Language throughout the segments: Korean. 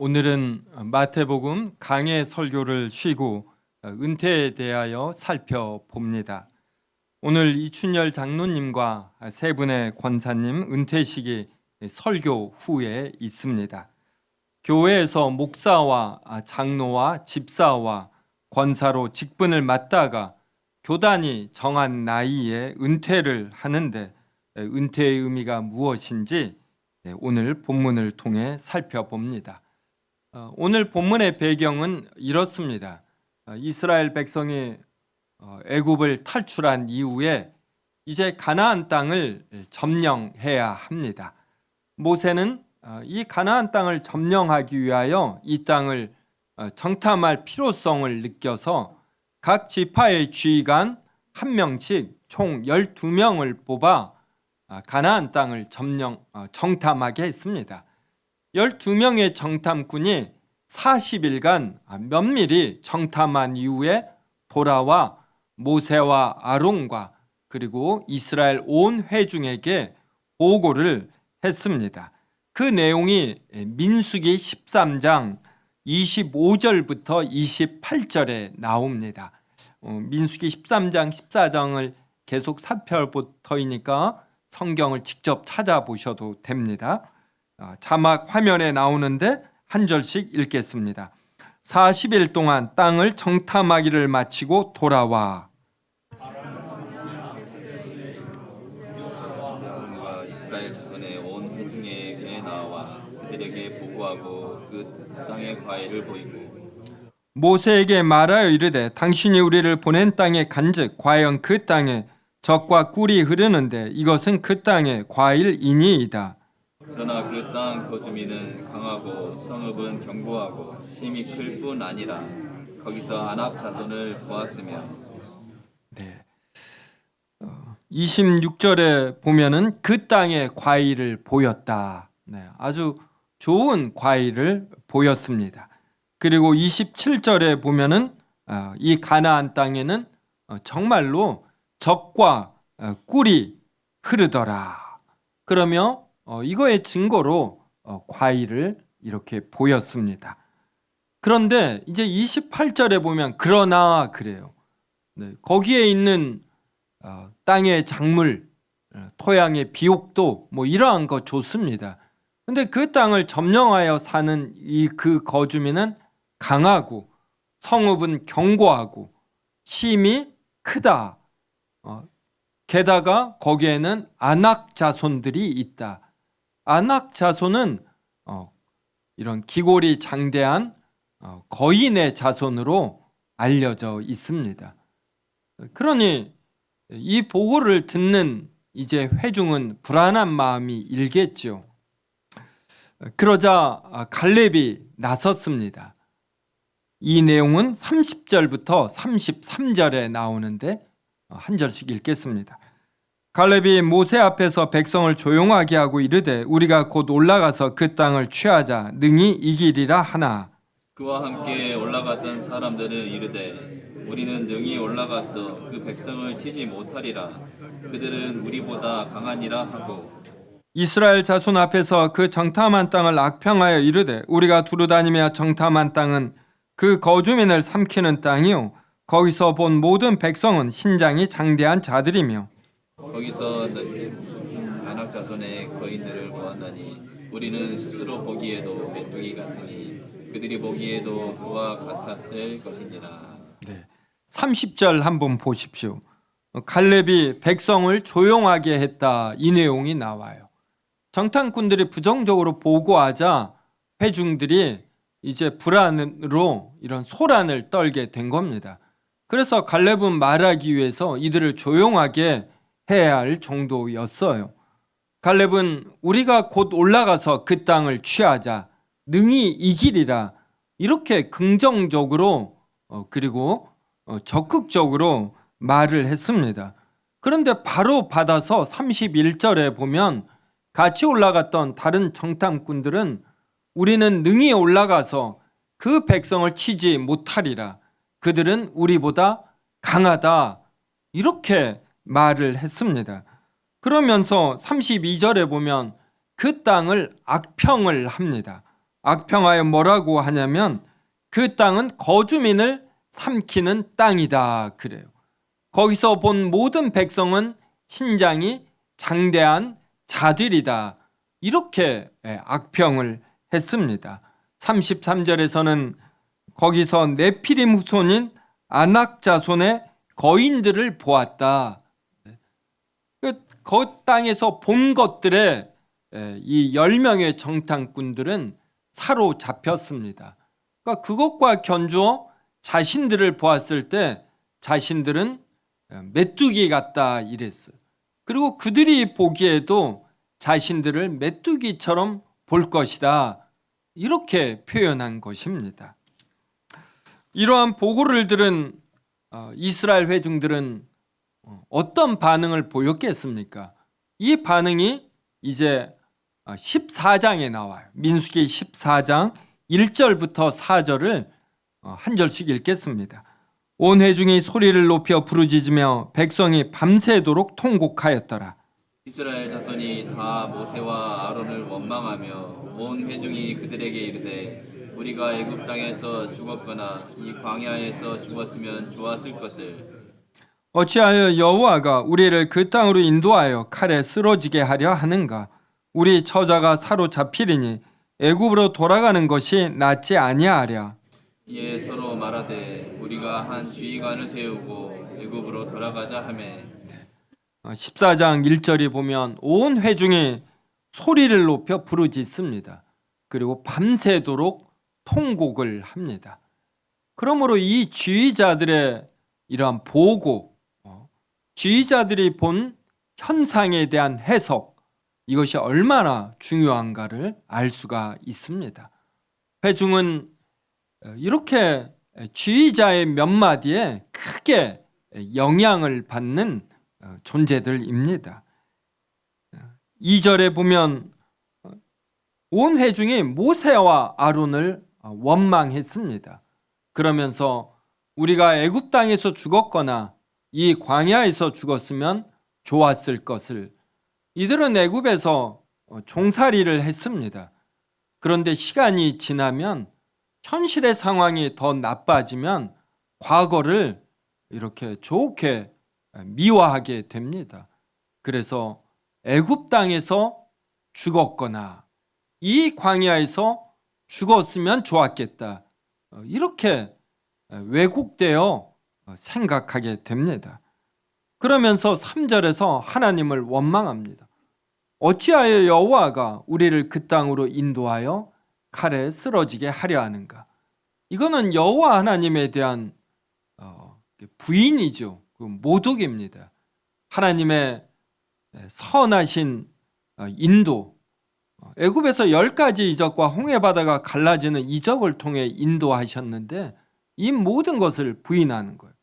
오늘은 마태복음 강해 설교를 쉬고 은퇴에 대하여 살펴봅니다. 오늘 이춘열 장로님과 세 분의 권사님 은퇴식이 설교 후에 있습니다. 교회에서 목사와 장로와 집사와 권사로 직분을 맡다가 교단이 정한 나이에 은퇴를 하는데 은퇴의 의미가 무엇인지 오늘 본문을 통해 살펴봅니다. 오늘 본문의 배경은 이렇습니다. 이스라엘 백성이 애굽을 탈출한 이후에 이제 가나안 땅을 점령해야 합니다. 모세는 이 가나안 땅을 점령하기 위하여 이 땅을 정탐할 필요성을 느껴서 각 지파의 지휘관 한 명씩 총 12명을 뽑아 가나안 땅을 정탐하게 했습니다. 12명의 정탐꾼이 40일간 면밀히 정탐한 이후에 돌아와 모세와 아론과 그리고 이스라엘 온 회중에게 보고를 했습니다. 그 내용이 민수기 13장 25절부터 28절에 나옵니다. 민수기 13장 14장을 계속 살펴볼 터이니까 성경을 직접 찾아보셔도 됩니다. 자막 화면에 나오는데 한 절씩 읽겠습니다. 40일 동안 땅을 정탐하기를 마치고 돌아와 이스라엘 자손의 온 회중에게 나와 그들에게 보고하고 그 땅의 과일을 보이고 모세에게 말하여 이르되 당신이 우리를 보낸 땅에 간즉 과연 그 땅에 젖과 꿀이 흐르는데 이것은 그 땅의 과일이니이다. 그러나 그 땅 거주민은 강하고 성읍은 견고하고 힘이 클 뿐 아니라 거기서 아낙 자손을 보았으며 26절에 보면은 그 땅의 과일을 보였다. 아주 좋은 과일을 보였습니다. 그리고 27절에 보면은 이 가나안 땅에는 정말로 젖과 꿀이 흐르더라. 그러며 이거의 증거로 과일을 이렇게 보였습니다. 그런데 이제 28절에 보면 그러나 그래요. 거기에 있는 땅의 작물, 토양의 비옥도 뭐 이러한 거 좋습니다. 근데 그 땅을 점령하여 사는 그 거주민은 강하고 성읍은 견고하고 힘이 크다. 게다가 거기에는 아낙 자손들이 있다. 아낙 자손은 이런 기골이 장대한 거인의 자손으로 알려져 있습니다. 그러니 이 보고를 듣는 이제 회중은 불안한 마음이 일겠죠. 그러자 갈렙이 나섰습니다. 이 내용은 30절부터 33절에 나오는데 한 절씩 읽겠습니다. 갈렙이 모세 앞에서 백성을 조용하게 하고 이르되 우리가 곧 올라가서 그 땅을 취하자 능히 이기리라 하나. 그와 함께 올라갔던 사람들은 이르되 우리는 능히 올라가서 그 백성을 치지 못하리라. 그들은 우리보다 강하니라 하고 이스라엘 자손 앞에서 그 정탐한 땅을 악평하여 이르되 우리가 두루다니며 정탐한 땅은 그 거주민을 삼키는 땅이요 거기서 본 모든 백성은 신장이 장대한 자들이며 거기서 아낙 자손의 거인들을 보았나니 우리는 스스로 보기에도 메뚜기 같으니 그들이 보기에도 그와 같았을 것이니라. 30절 한번 보십시오. 갈렙이 백성을 조용하게 했다. 이 내용이 나와요. 정탐꾼들이 부정적으로 보고하자 회중들이 이제 불안으로 이런 소란을 떨게 된 겁니다. 그래서 갈렙은 말하기 위해서 이들을 조용하게 해야 할 정도였어요. 갈렙은 우리가 곧 올라가서 그 땅을 취하자 능히 이기리라 이렇게 긍정적으로 그리고 적극적으로 말을 했습니다. 그런데 바로 받아서 31절에 보면 같이 올라갔던 다른 정탐꾼들은 우리는 능히 올라가서 그 백성을 치지 못하리라. 그들은 우리보다 강하다. 이렇게 말을 했습니다. 그러면서 32절에 보면 그 땅을 악평을 합니다. 악평하여 뭐라고 하냐면 그 땅은 거주민을 삼키는 땅이다 그래요. 거기서 본 모든 백성은 신장이 장대한 자들이다. 이렇게 악평을 했습니다. 33절에서는 거기서 네피림 후손인 아낙 자손의 거인들을 보았다. 그 땅에서 본 것들에 이 10명의 정탐꾼들은 사로잡혔습니다. 그러니까 그것과 견주어 자신들을 보았을 때 자신들은 메뚜기 같다 이랬어요. 그리고 그들이 보기에도 자신들을 메뚜기처럼 볼 것이다. 이렇게 표현한 것입니다. 이러한 보고를 들은 이스라엘 회중들은 어떤 반응을 보였겠습니까? 이 반응이 이제 14장에 나와요. 민수기 14장 1절부터 4절을 한 절씩 읽겠습니다. 온 회중이 소리를 높여 부르짖으며 백성이 밤새도록 통곡하였더라. 이스라엘 자손이 다 모세와 아론을 원망하며 온 회중이 그들에게 이르되 우리가 애굽 땅에서 죽었거나 이 광야에서 죽었으면 좋았을 것을 어찌하여 여호와가 우리를 그 땅으로 인도하여 칼에 쓰러지게 하려 하는가? 우리 처자가 사로잡히리니 애굽으로 돌아가는 것이 낫지 아니하랴. 이에 서로 말하되 우리가 한 주의관을 세우고 애굽으로 돌아가자 하매 14장 1절이 보면 온 회중이 소리를 높여 부르짖습니다. 그리고 밤새도록 통곡을 합니다. 그러므로 이 지휘자들의 이러한 보고, 지휘자들이 본 현상에 대한 해석, 이것이 얼마나 중요한가를 알 수가 있습니다. 회중은 이렇게 지휘자의 몇 마디에 크게 영향을 받는 존재들입니다. 2절에 보면 온 회중이 모세와 아론을 원망했습니다. 그러면서 우리가 애굽 땅에서 죽었거나 이 광야에서 죽었으면 좋았을 것을, 이들은 애굽에서 종살이를 했습니다. 그런데 시간이 지나면 현실의 상황이 더 나빠지면 과거를 이렇게 좋게 미화하게 됩니다. 그래서 애굽 땅에서 죽었거나 이 광야에서 죽었으면 좋았겠다. 이렇게 왜곡되어 생각하게 됩니다. 그러면서 3절에서 하나님을 원망합니다. 어찌하여 여호와가 우리를 그 땅으로 인도하여 칼에 쓰러지게 하려 하는가? 이거는 여호와 하나님에 대한 부인이죠. 모독입니다. 하나님의 선하신 인도, 애굽에서 10가지 이적과 홍해바다가 갈라지는 이적을 통해 인도하셨는데 이 모든 것을 부인하는 거예요.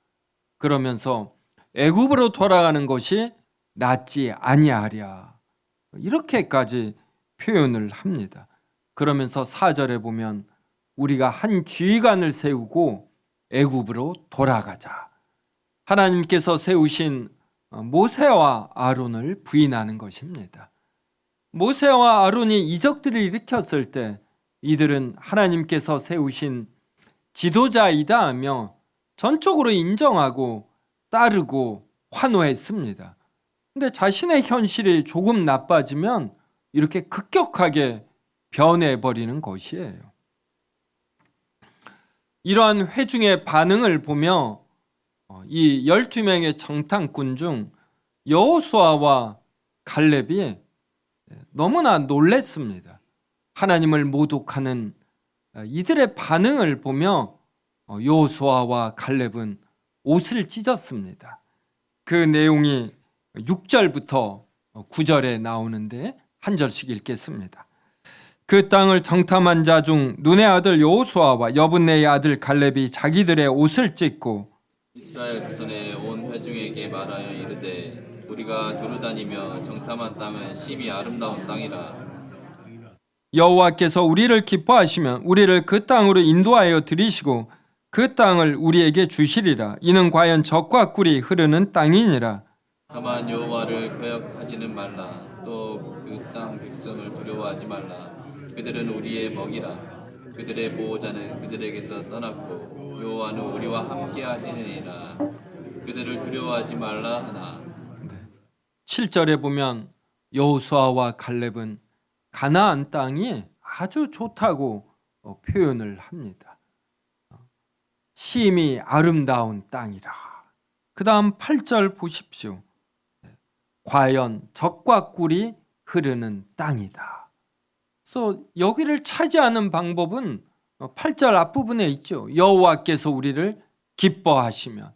그러면서 애굽으로 돌아가는 것이 낫지 아니하랴, 이렇게까지 표현을 합니다. 그러면서 4절에 보면 우리가 한 지휘관을 세우고 애굽으로 돌아가자. 하나님께서 세우신 모세와 아론을 부인하는 것입니다. 모세와 아론이 이적들을 일으켰을 때 이들은 하나님께서 세우신 지도자이다 하며 전적으로 인정하고 따르고 환호했습니다. 근데 자신의 현실이 조금 나빠지면 이렇게 급격하게 변해버리는 것이에요. 이러한 회중의 반응을 보며 이 12명의 정탐꾼 중 여호수아와 갈렙이 너무나 놀랬습니다. 하나님을 모독하는 이들의 반응을 보며 여호수아와 갈렙은 옷을 찢었습니다. 그 내용이 6절부터 9절에 나오는데 한 절씩 읽겠습니다. 그 땅을 정탐한 자 중 눈의 아들 여호수아와 여분네의 아들 갈렙이 자기들의 옷을 찢고 이스라엘 자손의 온 회중에게 말하여 이르되 우리가 두루다니며 정탐한 땅은 심히 아름다운 땅이라. 여호와께서 우리를 기뻐하시면 우리를 그 땅으로 인도하여 들이시고 그 땅을 우리에게 주시리라. 이는 과연 젖과 꿀이 흐르는 땅이니라. 다만 여호와를 거역하지는 말라. 또 그 땅 백성을 두려워하지 말라. 그들은 우리의 먹이라. 그들의 보호자는 그들에게서 떠났고 여호와는 우리와 함께 하시느니라. 그들을 두려워하지 말라 하나. 7절에 보면 여호수아와 칼렙은 가나안 땅이 아주 좋다고 표현을 합니다. 심히 아름다운 땅이라. 그 다음 8절 보십시오. 과연 젖과 꿀이 흐르는 땅이다. 그래서 여기를 차지하는 방법은 8절 앞부분에 있죠. 여호와께서 우리를 기뻐하시면,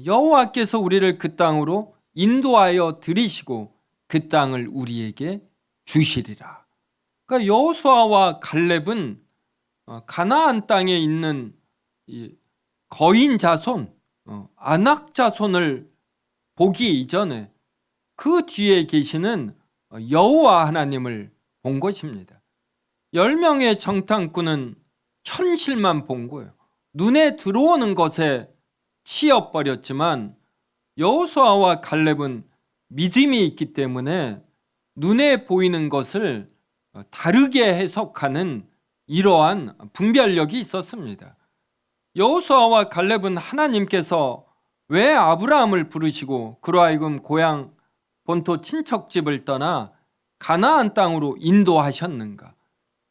여호와께서 우리를 그 땅으로 인도하여 들이시고 그 땅을 우리에게 주시리라. 그러니까 여호수아와 갈렙은 가나안 땅에 있는 이 거인 자손, 아낙 자손을 보기 이전에 그 뒤에 계시는 여호와 하나님을 본 것입니다. 10명의 정탐꾼은 현실만 본 거예요. 눈에 들어오는 것에 치여버렸지만 여호수아와 갈렙은 믿음이 있기 때문에 눈에 보이는 것을 다르게 해석하는 이러한 분별력이 있었습니다. 여호수아와 갈렙은 하나님께서 왜 아브라함을 부르시고 그로 하여금 고향 본토 친척집을 떠나 가나안 땅으로 인도하셨는가?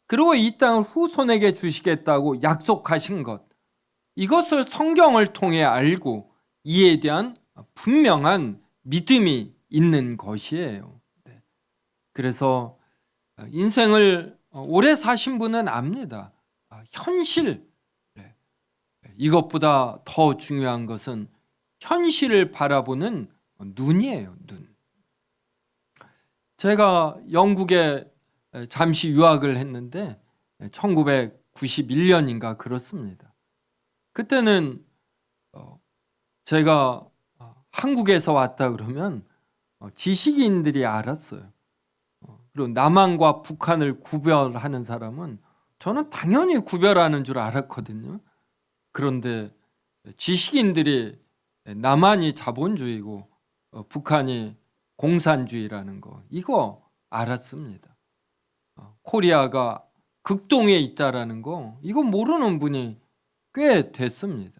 그리고 이 땅을 후손에게 주시겠다고 약속하신 것, 이것을 성경을 통해 알고 이에 대한 분명한 믿음이 있는 것이에요. 그래서 인생을 오래 사신 분은 압니다. 현실, 이것보다 더 중요한 것은 현실을 바라보는 눈이에요. 눈. 제가 영국에 잠시 유학을 했는데 1991년인가 그렇습니다. 그때는 제가 한국에서 왔다 그러면 지식인들이 알았어요. 그리고 남한과 북한을 구별하는 사람은 저는 당연히 구별하는 줄 알았거든요. 그런데 지식인들이 남한이 자본주의고 북한이 공산주의라는 거, 이거 알았습니다. 코리아가 극동에 있다라는 거, 이거 모르는 분이 꽤 됐습니다.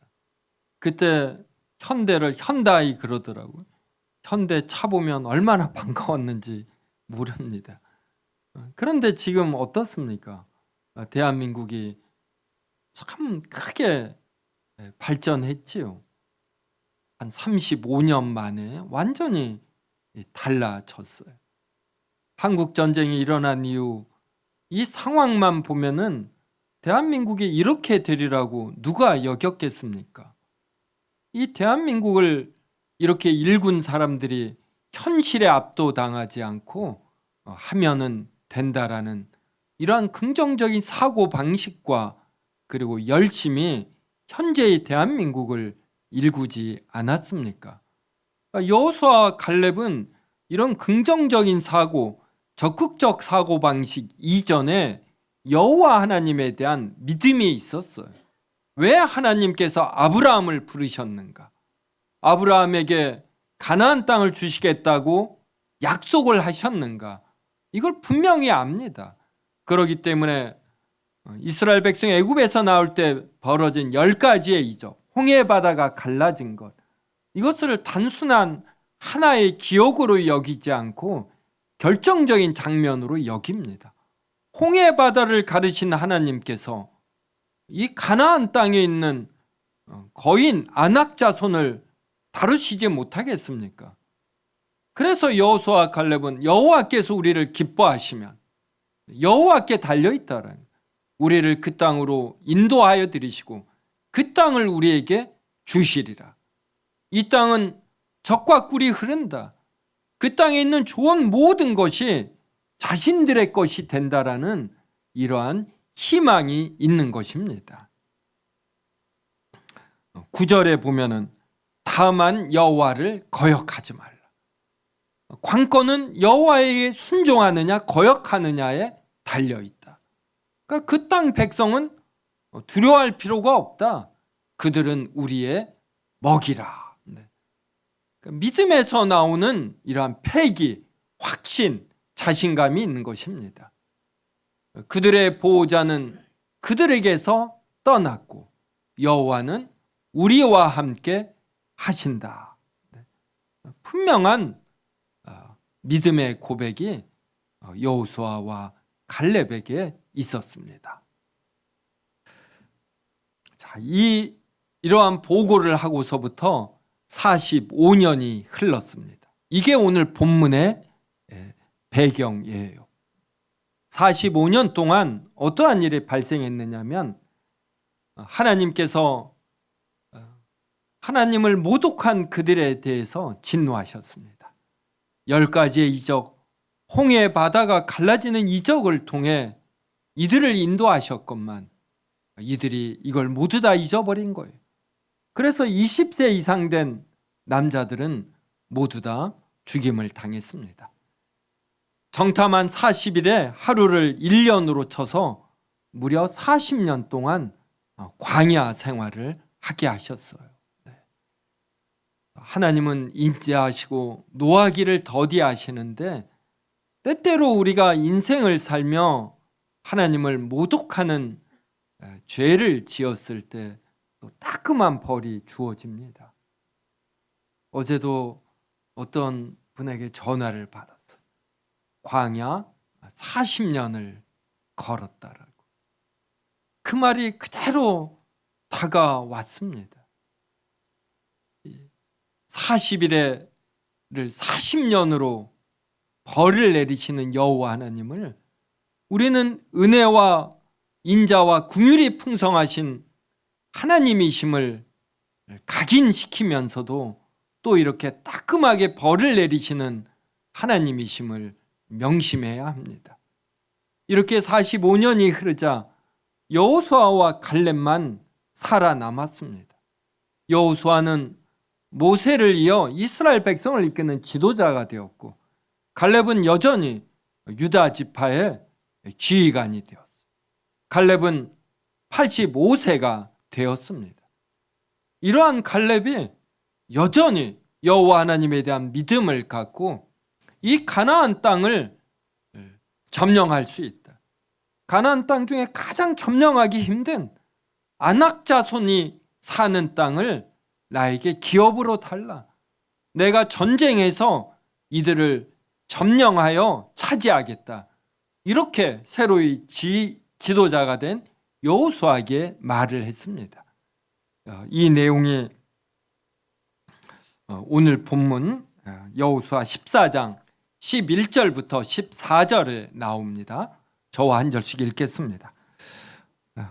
그때 현대를 현다이 그러더라고요. 현대 차 보면 얼마나 반가웠는지 모릅니다. 그런데 지금 어떻습니까? 대한민국이 참 크게 발전했지요. 한 35년 만에 완전히 달라졌어요. 한국 전쟁이 일어난 이후 이 상황만 보면은 대한민국이 이렇게 되리라고 누가 여겼겠습니까? 이 대한민국을 이렇게 일군 사람들이 현실에 압도당하지 않고 하면은 된다라는 이러한 긍정적인 사고 방식과 그리고 열심히 현재의 대한민국을 일구지 않았습니까? 여호수아와 갈렙은 이런 긍정적인 사고, 적극적 사고 방식 이전에 여호와 하나님에 대한 믿음이 있었어요. 왜 하나님께서 아브라함을 부르셨는가? 아브라함에게 가나안 땅을 주시겠다고 약속을 하셨는가? 이걸 분명히 압니다. 그렇기 때문에 이스라엘 백성이 애굽에서 나올 때 벌어진 10가지의 이적, 홍해 바다가 갈라진 것, 이것을 단순한 하나의 기억으로 여기지 않고 결정적인 장면으로 여깁니다. 홍해 바다를 가르신 하나님께서 이 가나안 땅에 있는 거인 아낙 자손을 다루시지 못하겠습니까? 그래서 여호수아와 갈렙은 여호와께서 우리를 기뻐하시면 여호와께 달려있다라는, 우리를 그 땅으로 인도하여 들이시고 그 땅을 우리에게 주시리라. 이 땅은 젖과 꿀이 흐른다. 그 땅에 있는 좋은 모든 것이 자신들의 것이 된다라는 이러한 희망이 있는 것입니다. 9절에 보면은 다만 여호와를 거역하지 말라. 관건은 여호와에게 순종하느냐 거역하느냐에 달려있다. 그러니까 그 땅 백성은 두려워할 필요가 없다. 그들은 우리의 먹이라. 그러니까 믿음에서 나오는 이러한 패기, 확신, 자신감이 있는 것입니다. 그들의 보호자는 그들에게서 떠났고 여호와는 우리와 함께 하신다. 분명한 믿음의 고백이 여호수아와 갈렙에게 있었습니다. 자, 이러한 보고를 하고서부터 45년이 흘렀습니다. 이게 오늘 본문의 배경이에요. 45년 동안 어떠한 일이 발생했느냐면 하나님께서 하나님을 모독한 그들에 대해서 진노하셨습니다. 10가지의 이적, 홍해 바다가 갈라지는 이적을 통해 이들을 인도하셨건만 이들이 이걸 모두 다 잊어버린 거예요. 그래서 20세 이상 된 남자들은 모두 다 죽임을 당했습니다. 정탐한 40일에 하루를 1년으로 쳐서 무려 40년 동안 광야 생활을 하게 하셨어요. 하나님은 인자하시고 노하기를 더디하시는데 때때로 우리가 인생을 살며 하나님을 모독하는 죄를 지었을 때 또 따끔한 벌이 주어집니다. 어제도 어떤 분에게 전화를 받았어요. 광야 40년을 걸었다라고. 그 말이 그대로 다가왔습니다. 40일을 40년으로 벌을 내리시는 여호와 하나님을 우리는 은혜와 인자와 긍휼이 풍성하신 하나님이심을 각인시키면서도 또 이렇게 따끔하게 벌을 내리시는 하나님이심을 명심해야 합니다. 이렇게 45년이 흐르자 여호수아와 갈렙만 살아남았습니다. 여호수아는 모세를 이어 이스라엘 백성을 이끄는 지도자가 되었고 갈렙은 여전히 유다 지파의 지휘관이 되었어요. 갈렙은 85세가 되었습니다. 이러한 갈렙이 여전히 여호와 하나님에 대한 믿음을 갖고 이 가나안 땅을 점령할 수 있다. 가나안 땅 중에 가장 점령하기 힘든 아낙 자손이 사는 땅을 나에게 기업으로 달라. 내가 전쟁해서 이들을 점령하여 차지하겠다. 이렇게 새로이 지도자가 된 여호수아에게 말을 했습니다. 이 내용이 오늘 본문 여호수아 14장 11절부터 14절에 나옵니다. 저와 한 절씩 읽겠습니다.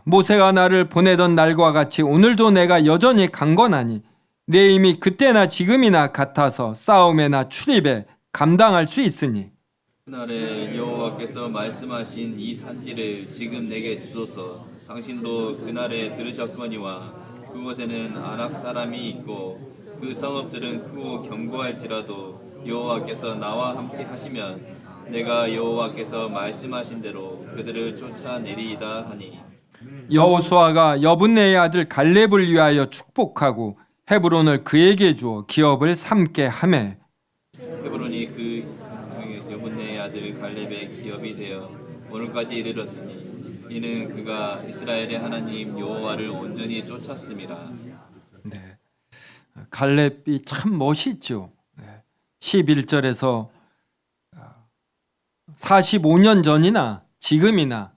모세가 나를 보내던 날과 같이 오늘도 내가 여전히 강건하니 내 힘이 그때나 지금이나 같아서 싸움에나 출입에 감당할 수 있으니 그날에 여호와께서 말씀하신 이 산지를 지금 내게 주소서. 당신도 그날에 들으셨거니와 그곳에는 아낙 사람이 있고 그 성읍들은 크고 견고할지라도 여호와께서 나와 함께 하시면 내가 여호와께서 말씀하신 대로 그들을 쫓아내리이다 하니 여호수아가 여분네의 아들 갈렙을 위하여 축복하고 헤브론을 그에게 주어 기업을 삼게 하매 헤브론이 그 여분네의 아들 갈렙의 기업이 되어 오늘까지 이르렀으니 이는 그가 이스라엘의 하나님 여호와를 온전히 쫓았음이라. 네. 갈렙이 참 멋있죠. 11절에서 45년 전이나 지금이나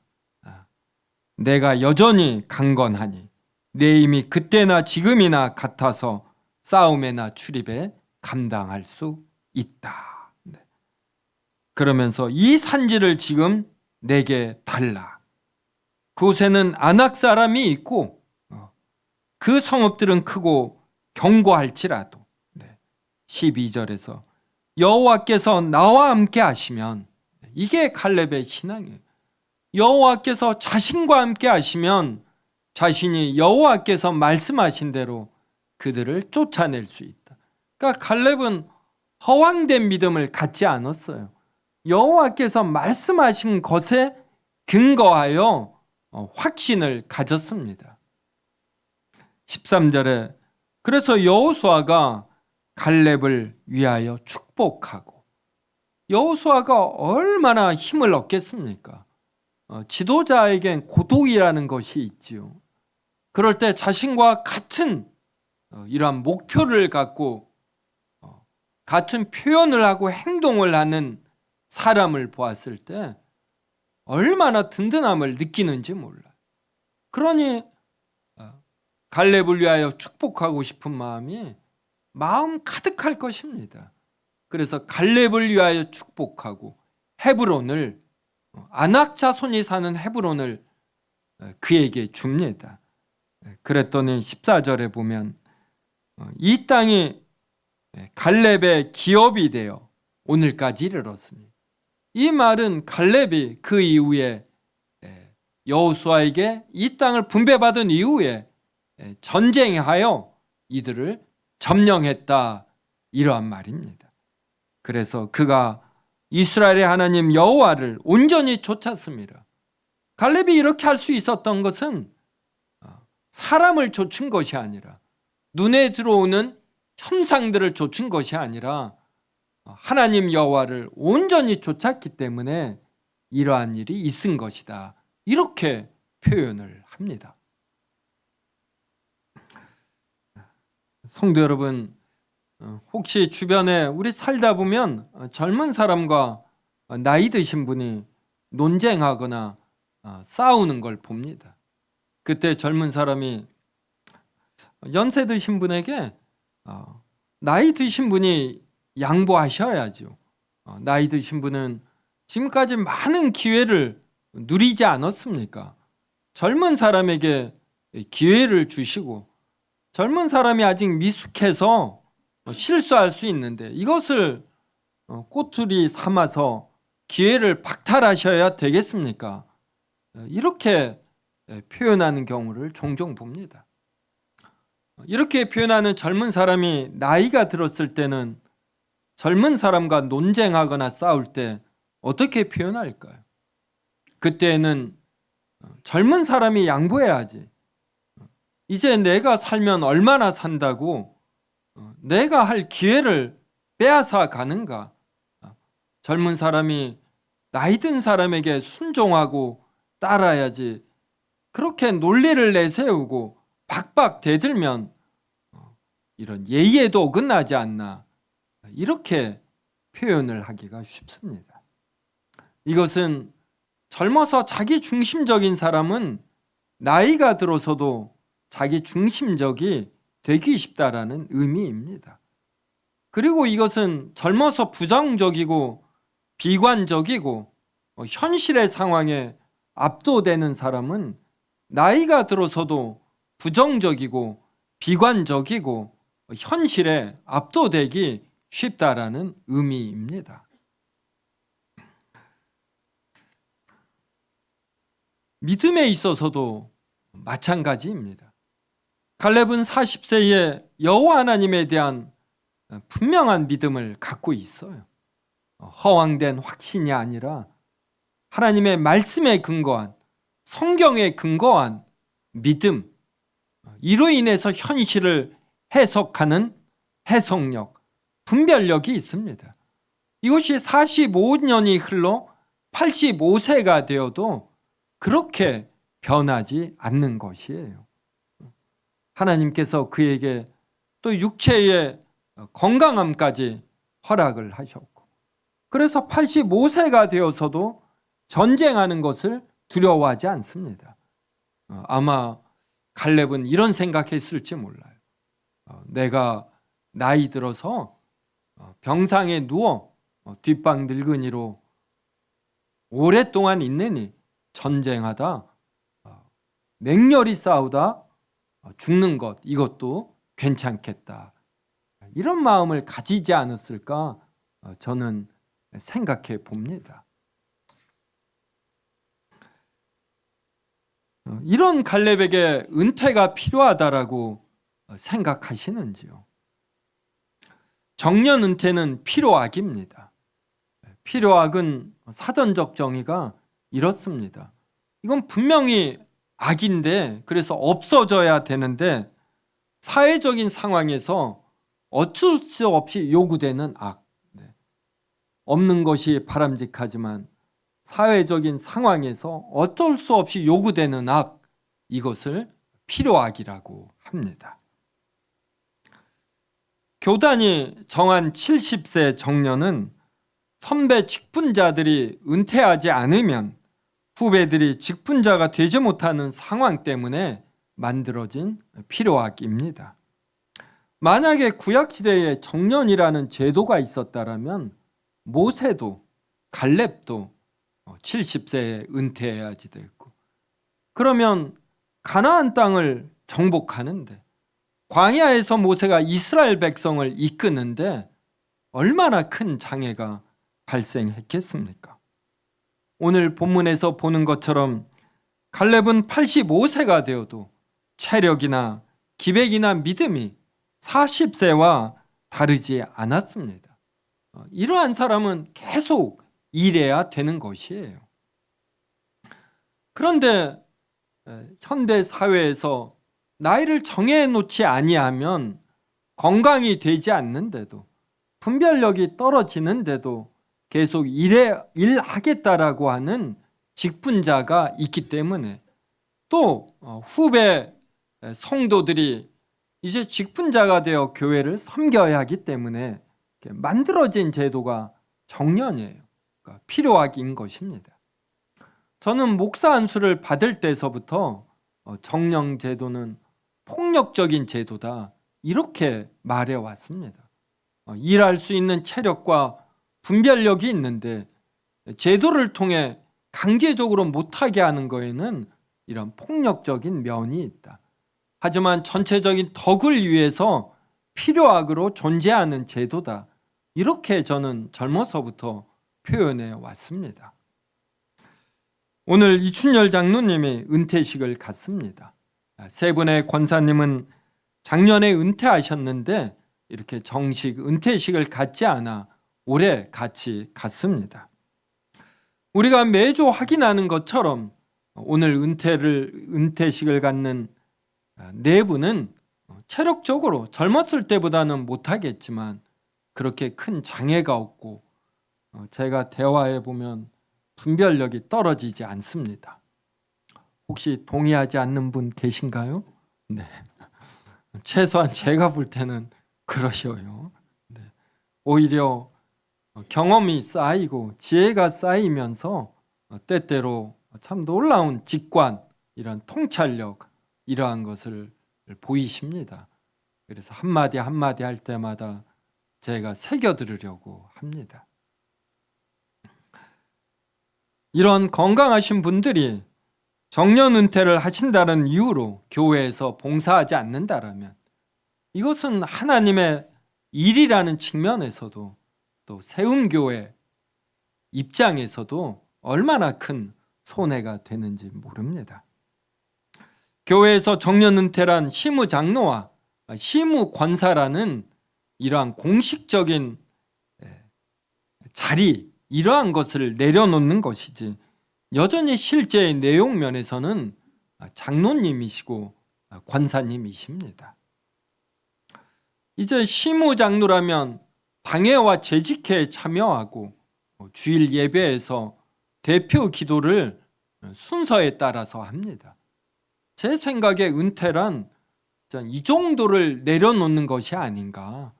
내가 여전히 강건하니 내 힘이 그때나 지금이나 같아서 싸움에나 출입에 감당할 수 있다. 그러면서 이 산지를 지금 내게 달라. 그곳에는 아낙 사람이 있고 그 성읍들은 크고 견고할지라도 12절에서 여호와께서 나와 함께 하시면 이게 갈렙의 신앙이에요. 여호와께서 자신과 함께 하시면 자신이 여호와께서 말씀하신 대로 그들을 쫓아낼 수 있다. 그러니까 갈렙은 허황된 믿음을 갖지 않았어요. 여호와께서 말씀하신 것에 근거하여 확신을 가졌습니다. 13절에 그래서 여호수아가 갈렙을 위하여 축복하고 여호수아가 얼마나 힘을 얻겠습니까? 지도자에겐 고독이라는 것이 있지요. 그럴 때 자신과 같은 이러한 목표를 갖고 같은 표현을 하고 행동을 하는 사람을 보았을 때 얼마나 든든함을 느끼는지 몰라요. 그러니 갈렙을 위하여 축복하고 싶은 마음이 마음 가득할 것입니다. 그래서 갈렙을 위하여 축복하고 헤브론을, 아낙 자손이 사는 헤브론을 그에게 줍니다. 그랬더니 14절에 보면 이 땅이 갈렙의 기업이 되어 오늘까지 이르렀으니, 이 말은 갈렙이 그 이후에 여호수아에게 이 땅을 분배받은 이후에 전쟁하여 이들을 점령했다, 이러한 말입니다. 그래서 그가 이스라엘의 하나님 여호와를 온전히 좇았습니다. 갈렙이 이렇게 할 수 있었던 것은 사람을 좇은 것이 아니라, 눈에 들어오는 현상들을 좇은 것이 아니라 하나님 여호와를 온전히 좇았기 때문에 이러한 일이 있은 것이다, 이렇게 표현을 합니다. 성도 여러분, 혹시 주변에 우리 살다 보면 젊은 사람과 나이 드신 분이 논쟁하거나 싸우는 걸 봅니다. 그때 젊은 사람이 연세 드신 분에게 나이 드신 분이 양보하셔야죠. 나이 드신 분은 지금까지 많은 기회를 누리지 않았습니까? 젊은 사람에게 기회를 주시고, 젊은 사람이 아직 미숙해서 실수할 수 있는데 이것을 꼬투리 삼아서 기회를 박탈하셔야 되겠습니까? 이렇게 표현하는 경우를 종종 봅니다. 이렇게 표현하는 젊은 사람이 나이가 들었을 때는 젊은 사람과 논쟁하거나 싸울 때 어떻게 표현할까요? 그때는 젊은 사람이 양보해야지, 이제 내가 살면 얼마나 산다고 내가 할 기회를 빼앗아 가는가? 젊은 사람이 나이 든 사람에게 순종하고 따라야지, 그렇게 논리를 내세우고 박박 대들면 이런 예의에도 어긋나지 않나, 이렇게 표현을 하기가 쉽습니다. 이것은 젊어서 자기 중심적인 사람은 나이가 들어서도 자기 중심적이 되기 쉽다라는 의미입니다. 그리고 이것은 젊어서 부정적이고 비관적이고 현실의 상황에 압도되는 사람은 나이가 들어서도 부정적이고 비관적이고 현실에 압도되기 쉽다라는 의미입니다. 믿음에 있어서도 마찬가지입니다. 갈렙은 40세에 여호와 하나님에 대한 분명한 믿음을 갖고 있어요. 허황된 확신이 아니라 하나님의 말씀에 근거한, 성경에 근거한 믿음, 이로 인해서 현실을 해석하는 해석력, 분별력이 있습니다. 이것이 45년이 흘러 85세가 되어도 그렇게 변하지 않는 것이에요. 하나님께서 그에게 또 육체의 건강함까지 허락을 하셨고, 그래서 85세가 되어서도 전쟁하는 것을 두려워하지 않습니다. 아마 갈렙은 이런 생각했을지 몰라요. 내가 나이 들어서 병상에 누워 뒷방 늙은이로 오랫동안 있느니 전쟁하다 맹렬히 싸우다 죽는 것, 이것도 괜찮겠다, 이런 마음을 가지지 않았을까 저는 생각해 봅니다. 이런 갈렙에게 은퇴가 필요하다라고 생각하시는지요? 정년 은퇴는 필요악입니다. 필요악은 사전적 정의가 이렇습니다. 이건 분명히 악인데, 그래서 없어져야 되는데 사회적인 상황에서 어쩔 수 없이 요구되는 악. 없는 것이 바람직하지만 사회적인 상황에서 어쩔 수 없이 요구되는 악, 이것을 필요악이라고 합니다. 교단이 정한 70세 정년은 선배 직분자들이 은퇴하지 않으면 후배들이 직분자가 되지 못하는 상황 때문에 만들어진 필요악입니다. 만약에 구약시대에 정년이라는 제도가 있었다면 모세도 갈렙도 70세에 은퇴해야지 됐고, 그러면 가나안 땅을 정복하는데, 광야에서 모세가 이스라엘 백성을 이끄는데 얼마나 큰 장애가 발생했겠습니까? 오늘 본문에서 보는 것처럼 갈렙은 85세가 되어도 체력이나 기백이나 믿음이 40세와 다르지 않았습니다. 이러한 사람은 계속 일해야 되는 것이에요. 그런데 현대 사회에서 나이를 정해놓지 아니하면 건강이 되지 않는데도, 분별력이 떨어지는데도 계속 일하겠다라고 하는 직분자가 있기 때문에, 또 후배 성도들이 이제 직분자가 되어 교회를 섬겨야 하기 때문에 만들어진 제도가 정년이에요. 그러니까 필요악인 것입니다. 저는 목사 안수를 받을 때서부터 정년 제도는 폭력적인 제도다, 이렇게 말해왔습니다. 일할 수 있는 체력과 분별력이 있는데 제도를 통해 강제적으로 못하게 하는 거에는 이런 폭력적인 면이 있다. 하지만 전체적인 덕을 위해서 필요악으로 존재하는 제도다, 이렇게 저는 젊어서부터 표현해 왔습니다. 오늘 이춘열 장로님이 은퇴식을 갔습니다. 세 분의 권사님은 작년에 은퇴하셨는데 이렇게 정식 은퇴식을 갖지 않아 올해 같이 갔습니다. 우리가 매주 확인하는 것처럼 오늘 은퇴식을 갖는 네 분은 체력적으로 젊었을 때보다는 못하겠지만 그렇게 큰 장애가 없고, 제가 대화해 보면 분별력이 떨어지지 않습니다. 혹시 동의하지 않는 분 계신가요? 네. 최소한 제가 볼 때는 그러셔요. 네. 오히려 경험이 쌓이고 지혜가 쌓이면서 때때로 참 놀라운 직관, 이런 통찰력, 이러한 것을 보이십니다. 그래서 한마디 한마디 할 때마다 제가 새겨 들으려고 합니다. 이런 건강하신 분들이 정년 은퇴를 하신다는 이유로 교회에서 봉사하지 않는다라면 이것은 하나님의 일이라는 측면에서도, 또 세움교회 입장에서도 얼마나 큰 손해가 되는지 모릅니다. 교회에서 정년 은퇴란 시무장로와 시무권사라는 이러한 공식적인 자리, 이러한 것을 내려놓는 것이지, 여전히 실제의 내용 면에서는 장로님이시고 권사님이십니다. 이제 시무장로라면 방해와 재직회에 참여하고 주일 예배에서 대표 기도를 순서에 따라서 합니다. 제 생각에 은퇴란 이 정도를 내려놓는 것이 아닌가.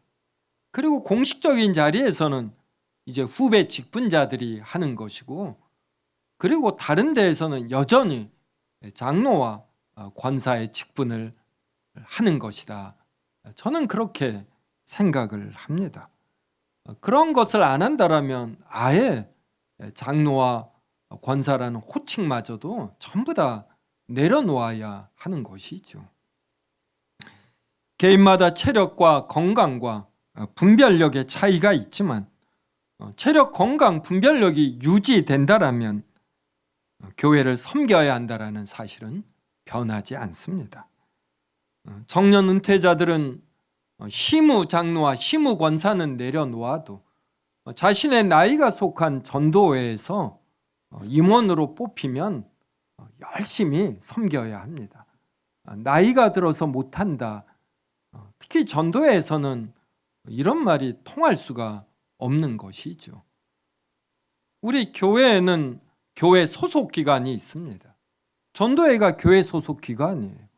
그리고 공식적인 자리에서는 이제 후배 직분자들이 하는 것이고, 그리고 다른 데에서는 여전히 장로와 권사의 직분을 하는 것이다. 저는 그렇게 생각을 합니다. 그런 것을 안 한다라면 아예 장로와 권사라는 호칭마저도 전부 다 내려놓아야 하는 것이죠. 개인마다 체력과 건강과 분별력의 차이가 있지만 체력, 건강, 분별력이 유지된다라면 교회를 섬겨야 한다라는 사실은 변하지 않습니다. 정년 은퇴자들은 시무장로와 시무권사는 내려놓아도 자신의 나이가 속한 전도회에서 임원으로 뽑히면 열심히 섬겨야 합니다. 나이가 들어서 못한다, 특히 전도회에서는 이런 말이 통할 수가 없는 것이죠. 우리 교회에는 교회 소속 기관이 있습니다. 전도회가 교회 소속 기관이에요.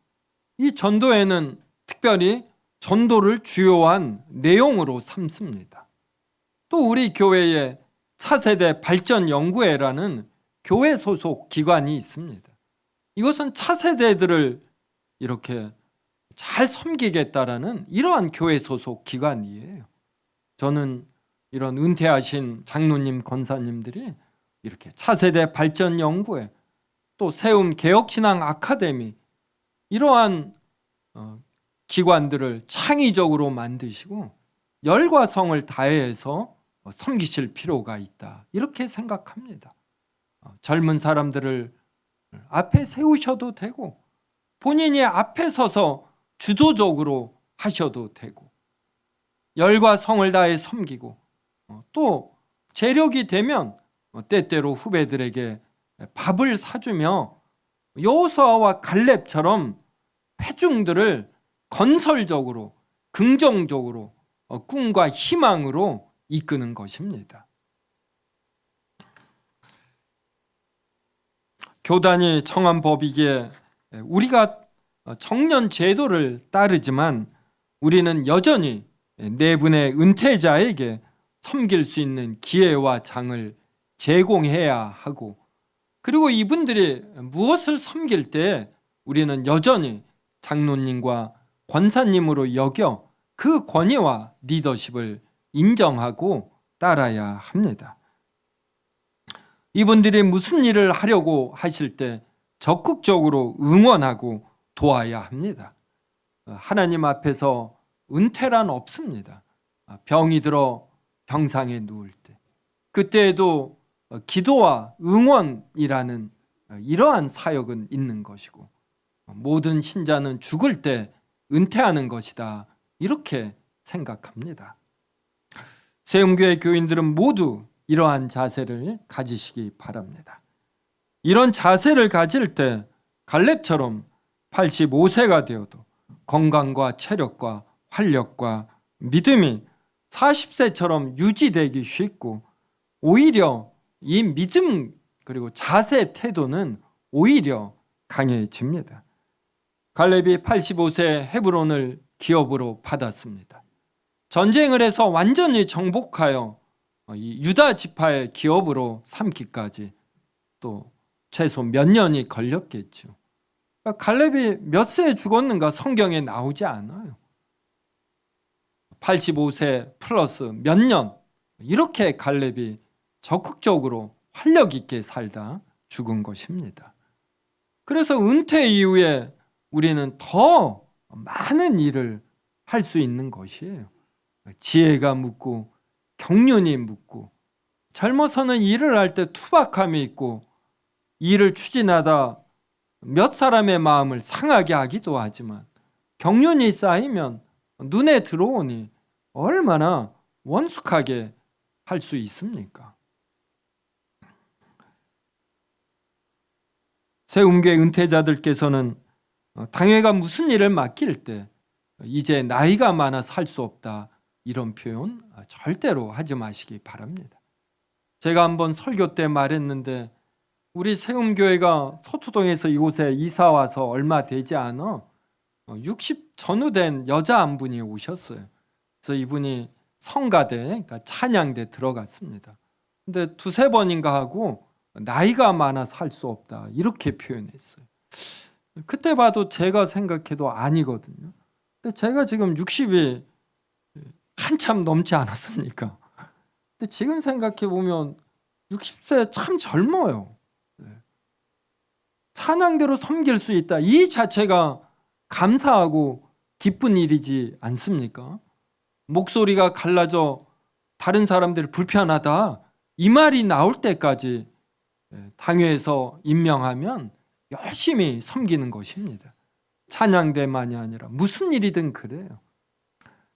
이 전도회는 특별히 전도를 주요한 내용으로 삼습니다. 또 우리 교회에 차세대 발전연구회라는 교회 소속 기관이 있습니다. 이것은 차세대들을 이렇게 잘 섬기겠다라는 이러한 교회 소속 기관이에요. 저는 이런 은퇴하신 장로님, 권사님들이 이렇게 차세대 발전연구회, 또 세움 개혁신앙 아카데미, 이러한 기관들을 창의적으로 만드시고 열과 성을 다해서 섬기실 필요가 있다, 이렇게 생각합니다. 젊은 사람들을 앞에 세우셔도 되고 본인이 앞에 서서 주도적으로 하셔도 되고 열과 성을 다해 섬기고 또 재력이 되면 때때로 후배들에게 밥을 사주며 여호수아와 갈렙처럼 회중들을 건설적으로 긍정적으로 꿈과 희망으로 이끄는 것입니다. 교단이 정한 법이기에 우리가 청년 제도를 따르지만 우리는 여전히 네 분의 은퇴자에게 섬길 수 있는 기회와 장을 제공해야 하고, 그리고 이분들이 무엇을 섬길 때 우리는 여전히 장로님과 권사님으로 여겨 그 권위와 리더십을 인정하고 따라야 합니다. 이분들이 무슨 일을 하려고 하실 때 적극적으로 응원하고 도와야 합니다. 하나님 앞에서 은퇴란 없습니다. 병이 들어 병상에 누울 때, 그때에도 기도와 응원이라는 이러한 사역은 있는 것이고, 모든 신자는 죽을 때 은퇴하는 것이다, 이렇게 생각합니다. 세움교회 교인들은 모두 이러한 자세를 가지시기 바랍니다. 이런 자세를 가질 때 갈렙처럼 85세가 되어도 건강과 체력과 활력과 믿음이 40세처럼 유지되기 쉽고, 오히려 이 믿음 그리고 자세 태도는 오히려 강해집니다. 갈렙이 85세 헤브론을 기업으로 받았습니다. 전쟁을 해서 완전히 정복하여 이 유다 지파의 기업으로 삼기까지 또 최소 몇 년이 걸렸겠죠. 그러니까 갈렙이 몇 세에 죽었는가 성경에 나오지 않아요. 85세 플러스 몇 년, 이렇게 갈렙이 적극적으로 활력 있게 살다 죽은 것입니다. 그래서 은퇴 이후에 우리는 더 많은 일을 할 수 있는 것이에요. 지혜가 묻고 경륜이 묻고, 젊어서는 일을 할 때 투박함이 있고 일을 추진하다 몇 사람의 마음을 상하게 하기도 하지만, 경륜이 쌓이면 눈에 들어오니 얼마나 원숙하게 할 수 있습니까? 세움교회 은퇴자들께서는 당회가 무슨 일을 맡길 때 이제 나이가 많아서 할 수 없다, 이런 표현 절대로 하지 마시기 바랍니다. 제가 한번 설교 때 말했는데, 우리 세움교회가 서초동에서 이곳에 이사 와서 얼마 되지 않아 60 전후된 여자 한 분이 오셨어요. 그래서 이분이 성가대, 그러니까 찬양대 들어갔습니다. 근데 두세 번인가 하고 나이가 많아서 할 수 없다, 이렇게 표현했어요. 그때 봐도 제가 생각해도 아니거든요. 근데 제가 지금 60이 한참 넘지 않았습니까? 근데 지금 생각해 보면 60세 참 젊어요. 찬양대로 섬길 수 있다, 이 자체가 감사하고 기쁜 일이지 않습니까? 목소리가 갈라져 다른 사람들이 불편하다, 이 말이 나올 때까지 당회에서 임명하면 열심히 섬기는 것입니다. 찬양대만이 아니라 무슨 일이든 그래요.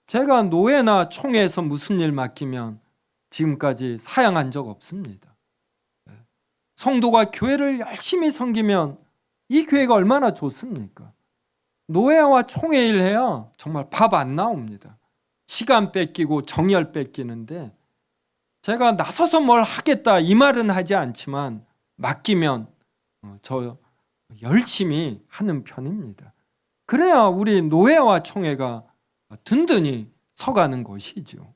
제가 노회나 총회에서 무슨 일 맡기면 지금까지 사양한 적 없습니다. 성도가 교회를 열심히 섬기면 이 교회가 얼마나 좋습니까? 노회와 총회 일 해야 정말 밥 안 나옵니다. 시간 뺏기고 정열 뺏기는데, 제가 나서서 뭘 하겠다 이 말은 하지 않지만 맡기면 저 열심히 하는 편입니다. 그래야 우리 노회와 총회가 든든히 서가는 것이죠.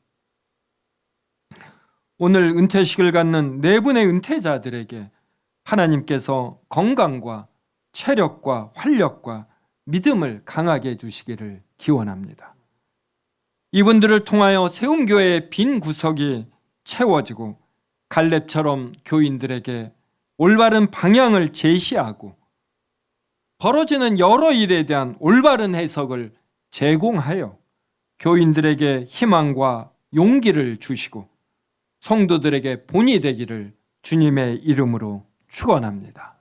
오늘 은퇴식을 갖는 네 분의 은퇴자들에게 하나님께서 건강과 체력과 활력과 믿음을 강하게 해주시기를 기원합니다. 이분들을 통하여 세움교회의 빈 구석이 채워지고 갈렙처럼 교인들에게 올바른 방향을 제시하고 벌어지는 여러 일에 대한 올바른 해석을 제공하여 교인들에게 희망과 용기를 주시고 성도들에게 본이 되기를 주님의 이름으로 축원합니다.